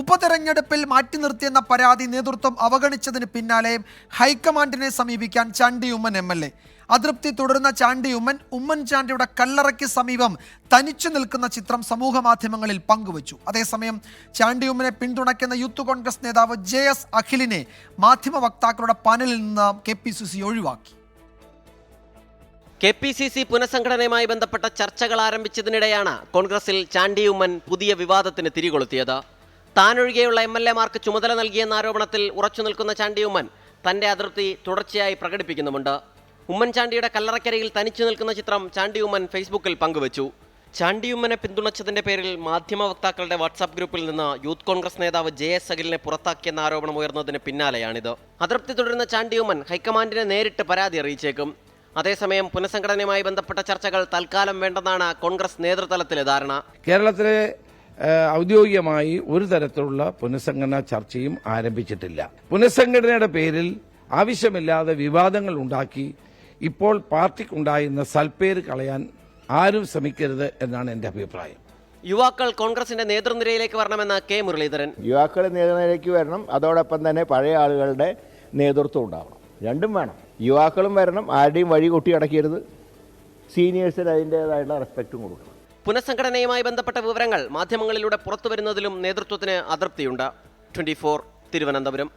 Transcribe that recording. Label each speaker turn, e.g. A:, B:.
A: ഉപതെരഞ്ഞെടുപ്പിൽ മാറ്റി നിർത്തിയെന്ന പരാതി നേതൃത്വം അവഗണിച്ചതിന് പിന്നാലെ ഹൈക്കമാൻഡിനെ സമീപിക്കാൻ ചാണ്ടി ഉമ്മൻ MLA. അതൃപ്തി തുടരുന്ന ചാണ്ടി ഉമ്മൻചാണ്ടിയുടെ കല്ലറയ്ക്ക് സമീപം തനിച്ചു നിൽക്കുന്ന ചിത്രം സമൂഹ മാധ്യമങ്ങളിൽ പങ്കുവച്ചു. അതേസമയം ചാണ്ടി ഉമ്മനെ പിന്തുണയ്ക്കുന്ന യൂത്ത് കോൺഗ്രസ് നേതാവ് JS അഖിലിനെ മാധ്യമ വക്താക്കളുടെ പാനലിൽ നിന്ന് KPCC ഒഴിവാക്കി.
B: KPCC പുനഃസംഘടനയുമായി ബന്ധപ്പെട്ട ചർച്ചകൾ ആരംഭിച്ചതിനിടെയാണ് കോൺഗ്രസിൽ ചാണ്ടി ഉമ്മൻ പുതിയ വിവാദത്തിന് തിരികൊളുത്തിയത്. താനൊഴികെയുള്ള MLA-മാർക്ക് ചുമതല നൽകിയെന്ന ആരോപണത്തിൽ ഉറച്ചു നിൽക്കുന്ന ചാണ്ടി ഉമ്മൻ തന്റെ അതൃപ്തി തുടർച്ചയായി പ്രകടിപ്പിക്കുന്നുമുണ്ട്. ഉമ്മൻചാണ്ടിയുടെ കല്ലറക്കരയിൽ തനിച്ചു നിൽക്കുന്ന ചിത്രം ചാണ്ടി ഉമ്മൻ ഫേസ്ബുക്കിൽ പങ്കുവച്ചു. ചാണ്ടി ഉമ്മനെ പിന്തുണച്ചതിന്റെ പേരിൽ മാധ്യമ വക്താക്കളുടെ വാട്സാപ്പ് ഗ്രൂപ്പിൽ നിന്ന് യൂത്ത് കോൺഗ്രസ് നേതാവ് JS അഖിലിനെ പുറത്താക്കിയെന്ന ആരോപണം ഉയർന്നതിന് പിന്നാലെയാണിത്. അതൃപ്തി തുടരുന്ന ചാണ്ടി ഉമ്മൻ ഹൈക്കമാൻഡിനെ നേരിട്ട് പരാതി അറിയിച്ചേക്കും. അതേസമയം പുനഃസംഘടനയുമായി ബന്ധപ്പെട്ട ചർച്ചകൾ തൽക്കാലം വേണ്ടെന്നാണ് കോൺഗ്രസ് നേതൃതലത്തിലെ ധാരണ.
C: കേരളത്തിലെ ഔദ്യോഗികമായി ഒരു തരത്തിലുള്ള പുനഃസംഘടനാ ചർച്ചയും ആരംഭിച്ചിട്ടില്ല. പുനഃസംഘടനയുടെ പേരിൽ ആവശ്യമില്ലാതെ വിവാദങ്ങൾ ഉണ്ടാക്കി ഇപ്പോൾ പാർട്ടിക്കുണ്ടായിരുന്ന സൽപ്പേര് കളയാൻ ആരും ശ്രമിക്കരുത് എന്നാണ് എൻ്റെ അഭിപ്രായം.
B: യുവാക്കൾ കോൺഗ്രസിന്റെ നേതൃനിരയിലേക്ക് വരണമെന്ന് K. മുരളീധരൻ.
D: യുവാക്കൾ നേതൃനിരയിലേക്ക് വരണം, അതോടൊപ്പം തന്നെ പഴയ ആളുകളുടെ നേതൃത്വം ഉണ്ടാവണം. രണ്ടും വേണം. യുവാക്കളും വരണം, ആരുടെയും വഴി കൊട്ടി അടക്കരുത്. സീനിയേഴ്സിന് അതിൻ്റെതായിട്ടുള്ള റെസ്പെക്റ്റും കൊടുക്കണം.
B: പുനഃസംഘടനയുമായി ബന്ധപ്പെട്ട വിവരങ്ങൾ മാധ്യമങ്ങളിലൂടെ പുറത്തുവരുന്നതിലും നേതൃത്വത്തിന് അതൃപ്തിയുണ്ട്. 24 തിരുവനന്തപുരം.